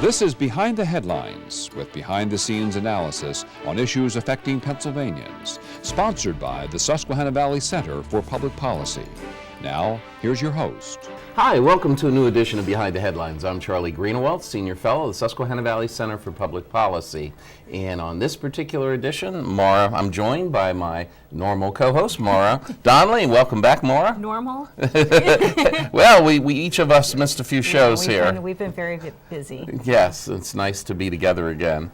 This is Behind the Headlines, with behind-the-scenes analysis on issues affecting Pennsylvanians, sponsored by the Susquehanna Valley Center for Public Policy. Now, here's your host. Hi, welcome to a new edition of Behind the Headlines. I'm Charlie Greenawalt, Senior Fellow of the Susquehanna Valley Center for Public Policy. And on this particular edition, I'm joined by my normal co-host, Maura Donnelly. Welcome back, Maura. Normal? Well, we each of us missed a few shows here. We've been very busy. Yes, it's nice to be together again.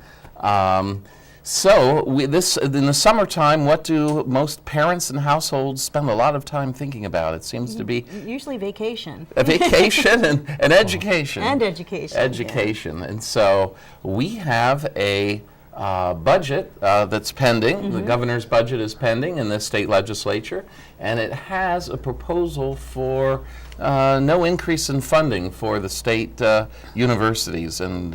So, in the summertime, what do most parents and households spend a lot of time thinking about? It seems to be usually vacation. A vacation and education. And education. Education. Yeah. And so we have a budget that's pending. Mm-hmm. The governor's budget is pending in the state legislature, and it has a proposal for no increase in funding for the state universities and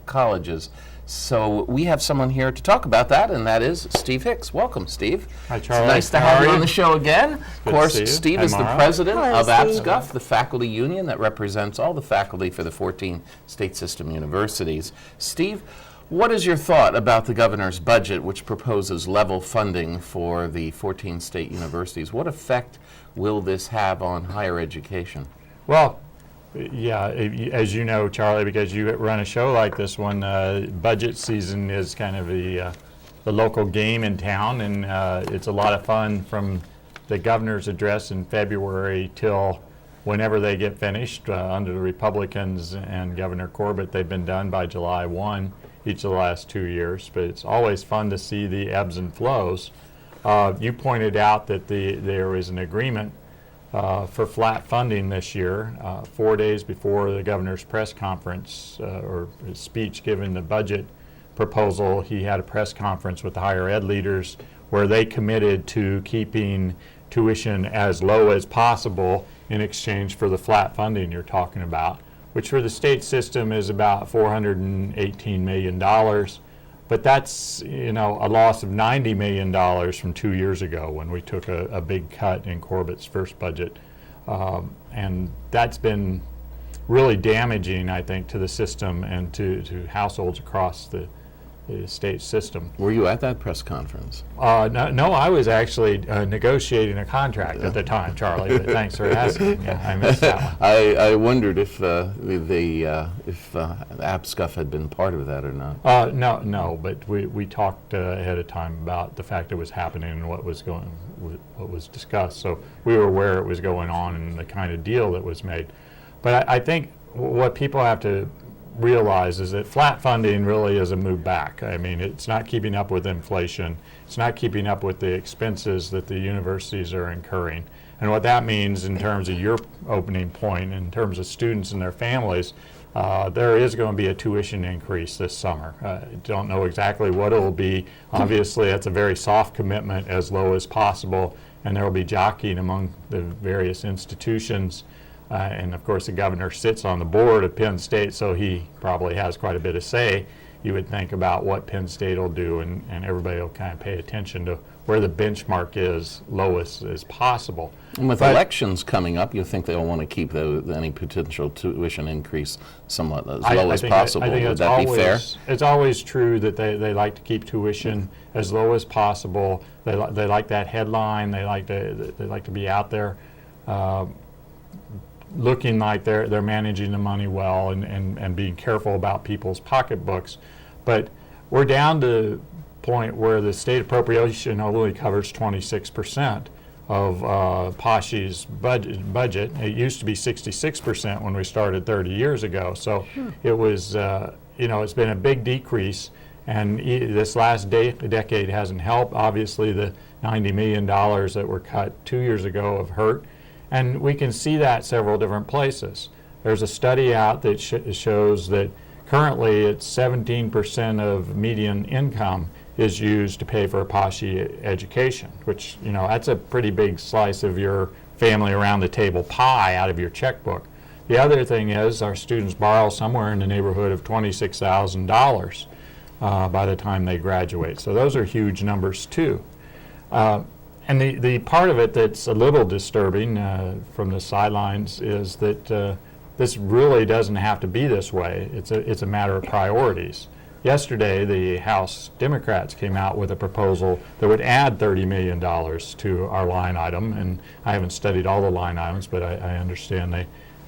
colleges. So we have someone here to talk about that, and that is Steve Hicks. Welcome, Steve. Hi, Charlie. It's nice to have you on the show again. Of course, to see you. Steve Hi, is the Maura. president Hello, of Steve. APSCUF, the faculty union that represents all the faculty for the 14 state system universities. Steve, what is your thought about the governor's budget, which proposes level funding for the 14 state universities? What effect will this have on higher education? Well, yeah, as you know, Charlie, because you run a show like this one, budget season is kind of the local game in town, and it's a lot of fun from the governor's address in February till whenever they get finished. Under the Republicans and Governor Corbett, they've been done by July 1 each of the last 2 years, but it's always fun to see the ebbs and flows. You pointed out that there was an agreement for flat funding this year. 4 days before the governor's press conference or his speech given the budget proposal, he had a press conference with the higher ed leaders where they committed to keeping tuition as low as possible in exchange for the flat funding you're talking about, which for the state system is about $418 million. But that's, a loss of $90 million from 2 years ago when we took a big cut in Corbett's first budget. And that's been really damaging, I think, to the system and to households across the state system. Were you at that press conference? No, I was actually negotiating a contract at the time, Charlie, but thanks for asking. Yeah, I missed that one. I wondered if APSCUF had been part of that or not. No, but we talked ahead of time about the fact it was happening and what was discussed. So we were aware it was going on and the kind of deal that was made. But I think what people have to realize is that flat funding really is a move back. I mean, it's not keeping up with inflation. It's not keeping up with the expenses that the universities are incurring. And what that means in terms of your opening point, in terms of students and their families, there is going to be a tuition increase this summer. Don't know exactly what it will be. Obviously, that's a very soft commitment, as low as possible, and there will be jockeying among the various institutions. And of course, the governor sits on the board of Penn State, so he probably has quite a bit of say. You would think about what Penn State will do, and everybody will kind of pay attention to where the benchmark is lowest as possible. And with elections coming up, you think they'll want to keep any potential tuition increase somewhat as low as possible. Would that be fair? It's always true that they like to keep tuition as low as possible. They like that headline. They like to be out there looking like they're managing the money well and being careful about people's pocketbooks. But we're down to the point where the state appropriation only covers 26% of POSHE's budget. It used to be 66% when we started 30 years ago. So it was, it's been a big decrease. And this last decade hasn't helped. Obviously, the $90 million that were cut 2 years ago have hurt. And we can see that several different places. There's a study out that shows that currently it's 17% of median income is used to pay for a POSHE education, which, that's a pretty big slice of your family around the table pie out of your checkbook. The other thing is our students borrow somewhere in the neighborhood of $26,000 by the time they graduate. So those are huge numbers too. And the part of it that's a little disturbing from the sidelines is that this really doesn't have to be this way. It's a matter of priorities. Yesterday, the House Democrats came out with a proposal that would add $30 million to our line item, and I haven't studied all the line items, but I understand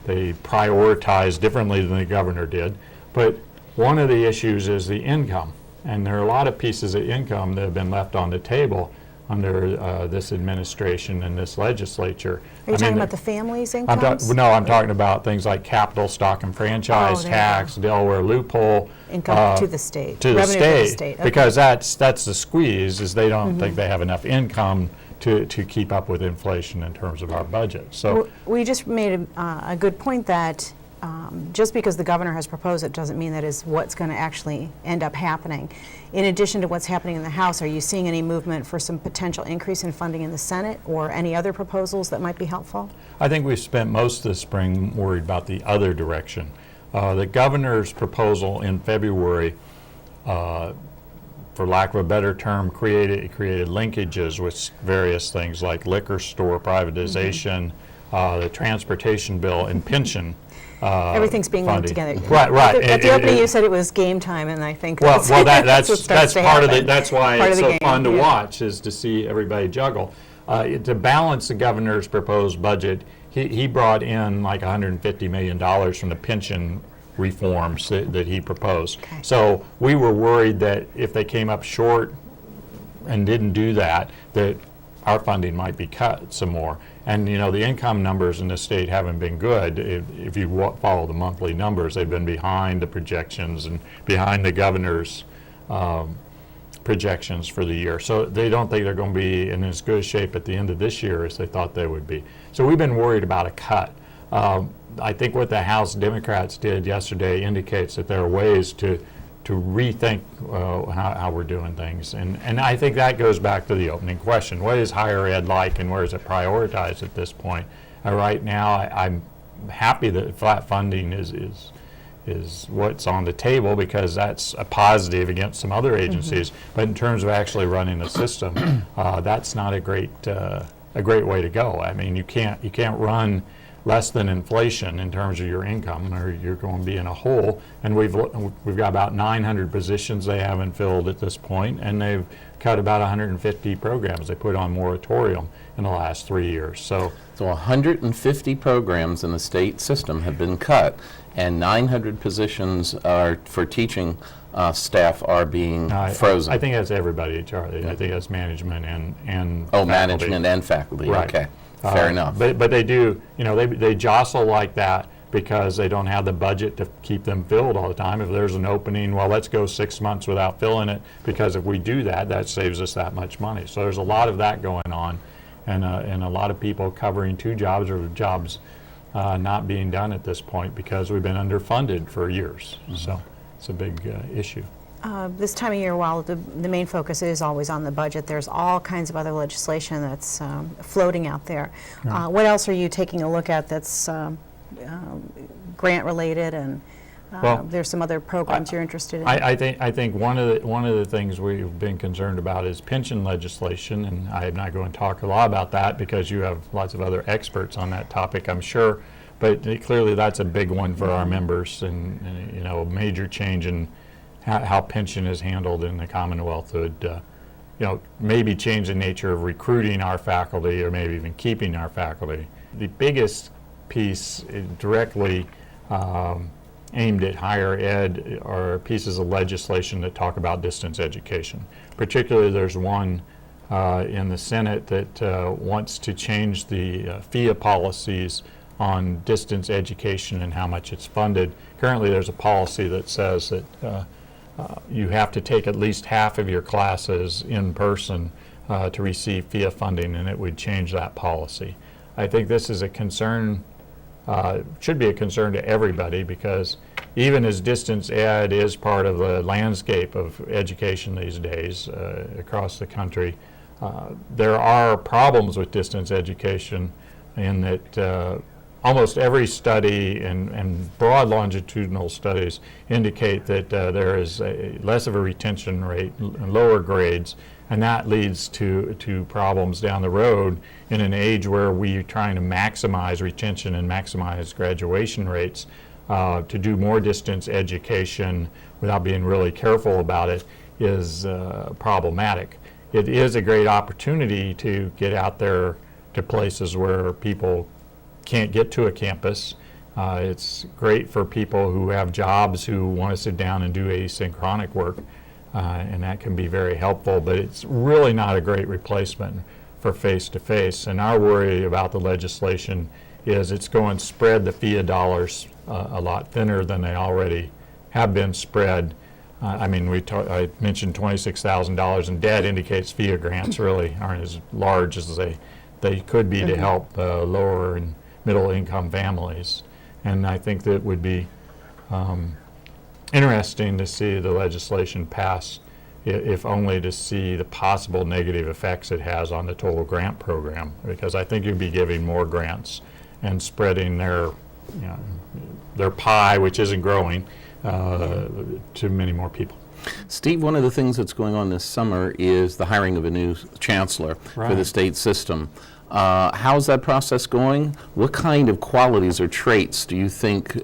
they prioritize differently than the governor did. But one of the issues is the income, and there are a lot of pieces of income that have been left on the table under this administration and this legislature. Are you talking about the families' incomes? No, I'm talking about things like capital, stock and franchise tax, Delaware loophole. Income to the state. To the Revenue state, to the state. Okay. because that's the squeeze, is they don't think they have enough income to keep up with inflation in terms of our budget. So We just made a good point that just because the governor has proposed it doesn't mean that is what's going to actually end up happening. In addition to what's happening in the House, are you seeing any movement for some potential increase in funding in the Senate or any other proposals that might be helpful? I think we've spent most of the spring worried about the other direction. The governor's proposal in February, for lack of a better term, created linkages with various things like liquor store privatization, the transportation bill, and pension. Everything's being linked funding. together. Right. At the opening, you said it was game time, and I think Well, that's what starts to part of happen. it. That's why Part it's of the so game, fun to yeah. watch, is to see everybody juggle. To balance the governor's proposed budget, he brought in like $150 million from the pension reforms that he proposed. Okay. So we were worried that if they came up short and didn't do that our funding might be cut some more. And the income numbers in the state haven't been good. If you follow the monthly numbers, they've been behind the projections and behind the governor's projections for the year. So they don't think they're going to be in as good a shape at the end of this year as they thought they would be. So we've been worried about a cut. I think what the House Democrats did yesterday indicates that there are ways to rethink how we're doing things. And I think that goes back to the opening question. What is higher ed like, and where is it prioritized at this point? Right now, I'm happy that flat funding is what's on the table, because that's a positive against some other agencies. But in terms of actually running the system, that's not a great way to go. I mean, you can't run less than inflation in terms of your income, or you're going to be in a hole. And we've got about 900 positions they haven't filled at this point, and they've cut about 150 programs. They put on moratorium in the last 3 years. So 150 programs in the state system have been cut, and 900 positions for teaching staff are being frozen. I think that's everybody, Charlie. I think that's management and faculty. management and faculty. Right. Okay. Fair enough. But they do, they jostle like that because they don't have the budget to keep them filled all the time. If there's an opening, well, let's go 6 months without filling it, because if we do that, that saves us that much money. So there's a lot of that going on, and a lot of people covering two jobs, or jobs not being done at this point because we've been underfunded for years. So it's a big issue. This time of year, while the main focus is always on the budget, there's all kinds of other legislation that's floating out there. Right. What else are you taking a look at that's grant related, and Well, there's some other programs you're interested in? I think one of the things we've been concerned about is pension legislation, and I'm not going to talk a lot about that because you have lots of other experts on that topic, I'm sure. But clearly, that's a big one for our members, and a major change in how pension is handled in the Commonwealth would, maybe change the nature of recruiting our faculty, or maybe even keeping our faculty. The biggest piece directly aimed at higher ed are pieces of legislation that talk about distance education. Particularly, there's one in the Senate that wants to change the FIA policies on distance education and how much it's funded. Currently, there's a policy that says that you have to take at least half of your classes in person to receive FIA funding, and it would change that policy. I think this is a concern, should be a concern to everybody, because even as distance ed is part of the landscape of education these days across the country, there are problems with distance education in that almost every study and broad longitudinal studies indicate that there is less of a retention rate, lower grades, and that leads to problems down the road in an age where we're trying to maximize retention and maximize graduation rates. To do more distance education without being really careful about it is problematic. It is a great opportunity to get out there to places where people can't get to a campus. It's great for people who have jobs who want to sit down and do asynchronic work, and that can be very helpful, but it's really not a great replacement for face-to-face. And our worry about the legislation is it's going to spread the FIA dollars a lot thinner than they already have been spread. I mean, I mentioned $26,000 in debt indicates FIA grants really aren't as large as they could be to help lower and middle income families. And I think that would be interesting to see the legislation pass, if only to see the possible negative effects it has on the total grant program, because I think you'd be giving more grants and spreading their pie, which isn't growing, to many more people. Steve, one of the things that's going on this summer is the hiring of a new chancellor for the state system. How's that process going? What kind of qualities or traits do you think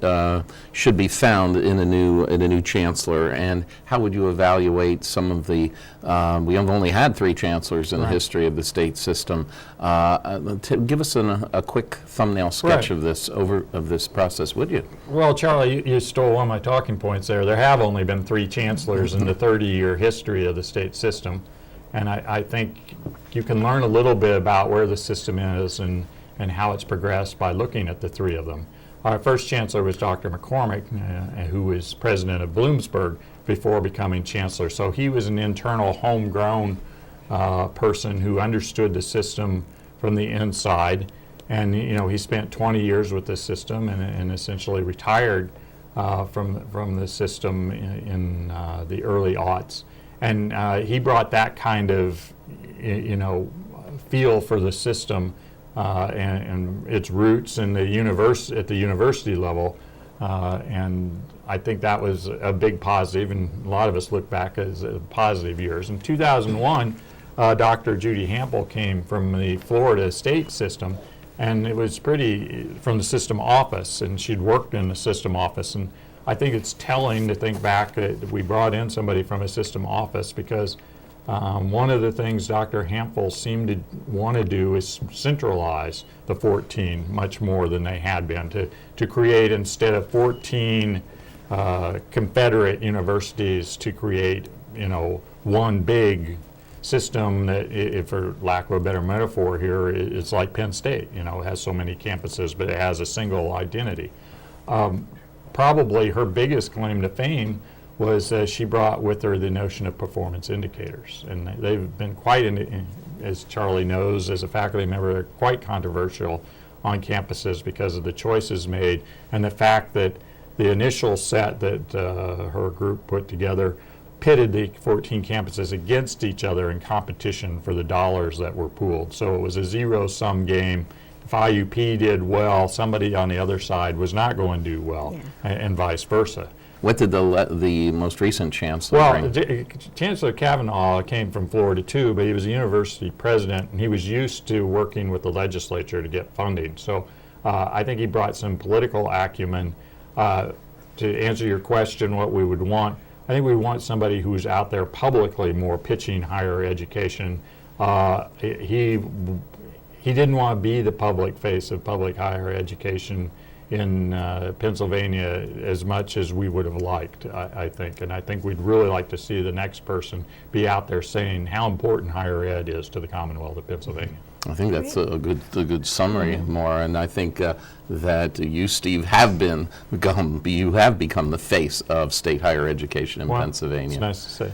should be found in a new chancellor, and how would you evaluate some of the? We have only had 3 chancellors in the history of the state system. Give us a quick thumbnail sketch of this process, would you? Well, Charlie, you stole one of my talking points there. There have only been 3 chancellors in the 30-year history of the state system. And I think you can learn a little bit about where the system is and how it's progressed by looking at the 3 of them. Our first chancellor was Dr. McCormick, who was president of Bloomsburg before becoming chancellor. So he was an internal, homegrown person who understood the system from the inside. And he spent 20 years with the system and essentially retired from the system in the early aughts. And he brought that kind of, feel for the system and its roots in the at the university level. And I think that was a big positive, and a lot of us look back as positive years. In 2001, Dr. Judy Hampel came from the Florida state system, and it was from the system office, and she'd worked in the system office. And I think it's telling to think back that we brought in somebody from a system office, because one of the things Dr. Hampel seemed to want to do is centralize the 14 much more than they had been, to create, instead of 14 Confederate universities, to create one big system that, if for lack of a better metaphor here, it's like Penn State. It has so many campuses, but it has a single identity. Probably her biggest claim to fame was she brought with her the notion of performance indicators. And they've been quite, as Charlie knows, as a faculty member, they're quite controversial on campuses because of the choices made and the fact that the initial set that her group put together pitted the 14 campuses against each other in competition for the dollars that were pooled. So it was a zero-sum game. If IUP did well, somebody on the other side was not going to do well, and vice versa. What did the most recent chancellor bring? Chancellor Kavanaugh came from Florida too, but he was a university president, and he was used to working with the legislature to get funding. So I think he brought some political acumen. To answer your question, what we would want, I think we want somebody who's out there publicly more pitching higher education. He didn't want to be the public face of public higher education in Pennsylvania as much as we would have liked, I think. And I think we'd really like to see the next person be out there saying how important higher ed is to the Commonwealth of Pennsylvania. I think that's a good summary, Maura, and I think that you, Steve, have become the face of state higher education in Pennsylvania. It's nice to say.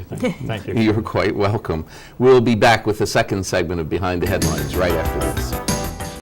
Thank you. You're quite welcome. We'll be back with the second segment of Behind the Headlines right after this.